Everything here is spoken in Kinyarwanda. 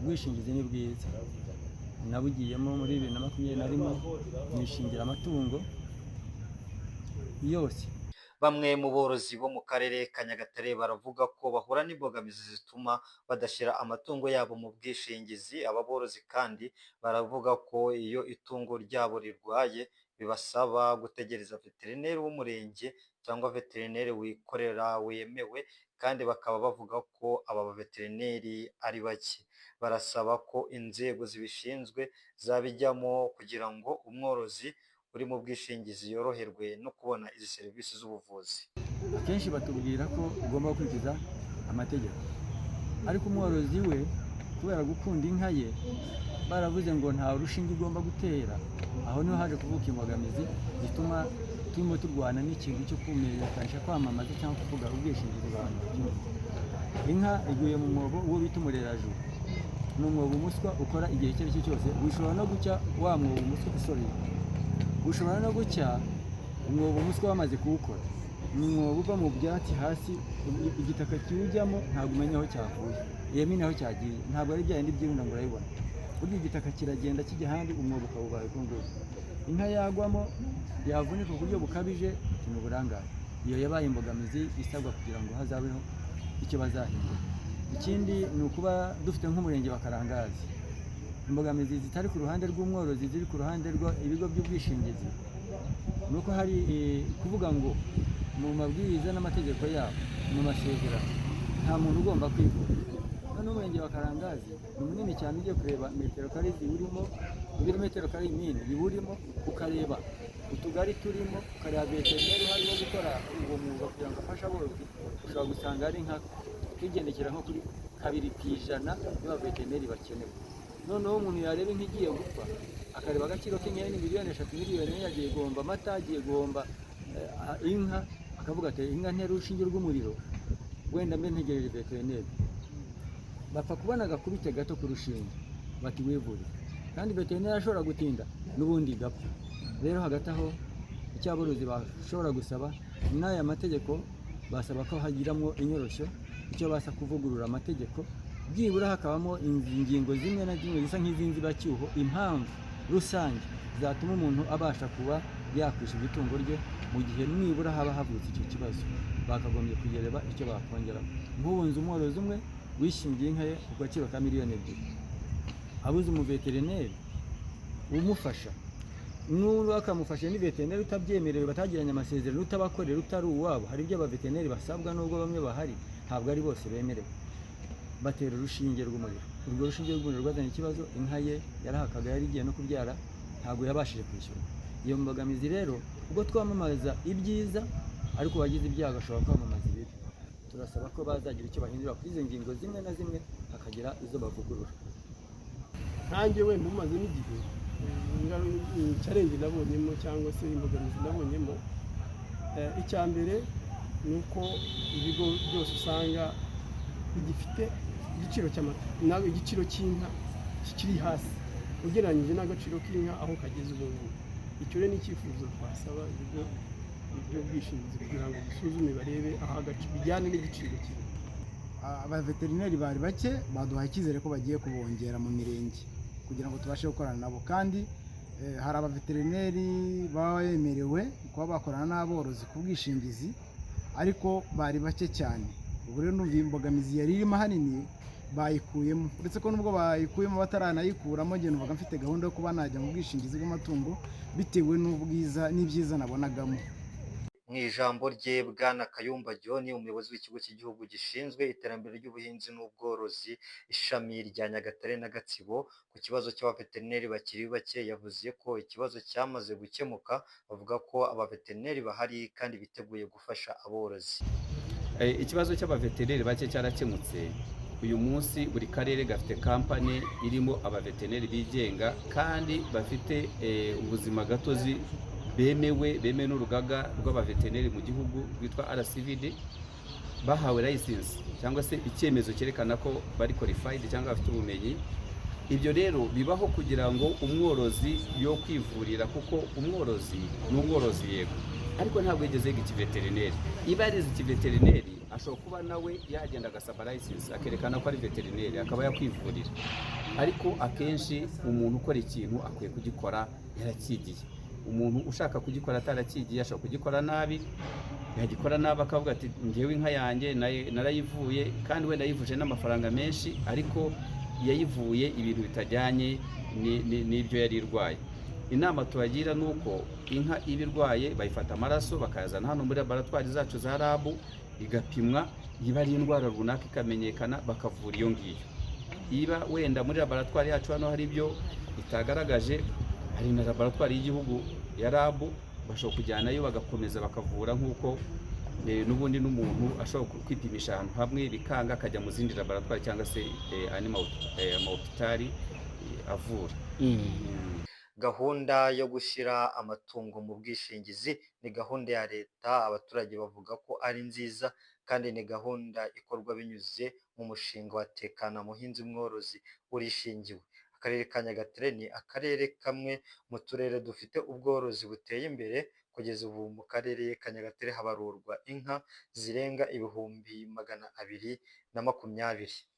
ubwishingizi ni bwiza, nabugiyemo muri 2021 nishingira amatungo yose. Bamwe mu borozi bo mu karere ka Nyagatare baravuga ko bahura n'imbogamizi zituma badashyira amatungo yabo mu bwishingizi. Aba borozi kandi baravuga ko iyo itungo ryabo rirwaye bibasaba gutegereza veterineri w'umurenge cyangwa veterineri wikorera wemewe, kandi bakaba bavuga ko aba veterineri ari bake. Barasaba ko inzego zibishinzwe zabijyamo kugira ngo umworozi uri mu bwishingizi yoroherwe no kubona izi serivisi z'ubuvuzi. Akenshi batubwira ko ugomba gukurikiza amategeko, ariko umworozi we kubera gukunda inka ye baravuze ngo nta rushinge ugomba gutera. Aho niho haje kuvuka imbogamizi zituma turimo turwana n'ikintu cyo kumenyekanisha, kwamamaza cyangwa kuvuga ubwishingizi bw'abantu babyumva. Inka iguye mu mwobo uwo bita umurerajuru, ni umwobo umuswa ukora igihe icyo ari cyo cyose. Ushobora no gucya wa mwobo umuswa usoreye, ushobora no gucya umwobo umuswa wamaze kuwukora. Ni umwobo uva mu byatsi hasi, igitaka kiwujyamo ntabwo umenya aho cyavuye, yemine aho cyagiye, ntabwo ari bya bindi by'irunda ngo urayibona. Burya igitaka kiragenda kijya ahandi, umwobo ukawubaye ku ngubu. Inka yagwamo yavunika ku buryo bukabije mu burangare. Iyo yabaye imbogamizi isabwa kugira ngo hazabeho icyo bazahindura. Ikindi ni ukuba dufite nk'umurenge wa Karangazi, imbogamizi zitari ku ruhande rw'umworozi ziri ku ruhande rw'ibigo by'ubwishingizi. Nuko hari kuvuga ngo mu mabwiriza n'amategeko yabo, mu masezerano, nta muntu ugomba kwivura. None umurenge wa Karangazi ni munini cyane, ugiye kureba metero kare ziwurimo, ibirometero kare binini biwurimo, ukareba utugari turimo, ukareba veterineri harimo gukora uwo mwuga kugira ngo afashe aborozi, ushobora gusanga ari nka kwigendekera nko kuri 2% y'aba veterineri bakenewe. Noneho umuntu yareba inka igiye gupfa, akareba agaciro k'inka ni 3 miliyoni, yagiye guhomba amata, agiye guhomba inka, akavuga ati inka ntera urushinge rw'umuriro, wenda mbe ntegereje veterineri. Bapfa kubona agakubite gato ku rushinge bati wivure, kandi veterineri ashobora gutinda n'ubundi gapfa. Rero hagati aho icyo aborozi bashobora gusaba n'aya mategeko, basaba ko hagiramo inyoroshyo, icyo basa kuvugurura amategeko, byibura hakabamo ingingo zimwe na zimwe zisa nk'izinzibacyuho, impamvu rusange zatuma umuntu abasha kuba yakwishyura itungo rye mu gihe nibura haba havutse icyo kibazo. Bakagombye kugereba icyo bakongeraho. Nk'ubunze umworozi umwe wishingiye inka ye ku gaciro ka 2 miliyoni, abuze umuveterineri umufasha, n'ubu akamufasha ni veterineri utabyemerewe, batagiranye amasezerano, utabakorera, utari uwabo. Hari ibyo abaveterineri basabwa, nubwo bamwe bahari ntabwo ari bose bemerewe. Batera urushinge rw'umuriro, urwo rushinge rw'umuriro rwazanye ikibazo, inka ye yarahakaga, yari igiye no kubyara, ntabwo yabashije kwishyura. Iyo mbogamizi rero, ubwo twamamaza ibyiza, ariko wagize ibyago ashobora kwamamaza ibibi. Turasaba ko bazagira icyo bahindura kuri izo ngingo zimwe na zimwe, hakagira izo bavugurura. Nkanjye wenda umaze n'igihe challenge nabonyemo cyangwa se imbogamizi nabonyemo, icya mbere ni uko ibigo byose usanga bigifite igiciro cy'amata, nawe igiciro cy'inka kikiri hasi ugereranyije n'agaciro k'inka aho kageze ubu ngubu. Icyo rero ni icyifuzo twasaba ibigo by'ubwishingizi kugira ngo bisuzume barebe aho agaciro bijyane n'igiciro kiri. Abaveterineri bari bake, baduhaye icyizere ko bagiye kubongera mu mirenge kugira ngo tubashe gukorana nabo, kandi hari abaveterineri baba bemerewe kuba bakorana n'aborozi ku bwishingizi, ariko bari bake cyane. Ubu rero numva imbogamizi yari irimo ahanini bayikuyemo, uretse ko nubwo bayikuyemo bataranayikurammo, njye numvaga mfite gahunda yo kuba najya mu bwishingizi bw'amatungo bitewe n'ubwiza n'ibyiza nabonagamo. Mu ijambo rye, Bwana Kayumba John, umuyobozi w'ikigo cy'igihugu gishinzwe iterambere ry'ubuhinzi n'ubworozi ishami rya Nyagatare na Gatsibo, ku kibazo cy'abaveterineri bakiri bake, yavuze ko ikibazo cyamaze gukemuka. Bavuga ko abaveterineri bahari kandi biteguye gufasha aborozi. Ikibazo cy'abaveterineri bake cyarakemutse. Uyu munsi buri karere gafite kampani irimo abaveterineri bigenga kandi bafite ubuzima gatozi bemewe n'urugaga rw'abaveterineri mu gihugu rwitwa RCVD, bahawe license cyangwa se icyemezo cyerekana ko bari qualified cyangwa bafite ubumenyi. Ibyo rero bibaho kugira ngo umworozi yo kwivurira, kuko umworozi ni umworozi yego, ariko ntabwo yigeze yiga ikiveterineri. Iba yarize ikiveterineri ashobora kuba nawe yagenda agasaba license akerekana ko ari veterineri akaba yakwivurira, ariko akenshi umuntu ukora ikintu akwiye kugikora yarakigiye. Umuntu ushaka kugikora atarakigiye ashobora kugikora nabi, yagikora nabi akavuga ati ngewe inka yanjye narayivuye, kandi wenda yivuje n'amafaranga menshi, ariko yayivuye ibintu bitajyanye n'ibyo yari irwaye. Inama tubagira ni uko inka iba irwaye bayifata amaraso bakayazana hano muri laboratwari zacu za RAB igapimwa, iba ari indwara runaka ikamenyekana bakavura iyo ngiyo. Iba wenda muri laboratwari yacu hano hari ibyo itagaragaje, hari na laboratwari y'igihugu ya RAB bashobora kujyanayo bagakomeza bakavura, nk'uko n'ubundi n'umuntu ashobora kwipimisha ahantu hamwe bikanga akajya mu zindi laboratwari cyangwa se amahopitari avura. Gahunda yo gushyira amatungo mu bwishingizi ni gahunda ya leta, abaturage bavuga ko ari nziza kandi ni gahunda ikorwa binyuze mu mushinga wa Tekana Muhinzi Mworozi urishingiwe. Akarere ka Nyagatare ni akarere kamwe mu turere dufite ubworozi buteye imbere. Kugeza ubu mu karere ka Nyagatare habarurwa inka zirenga 220,000.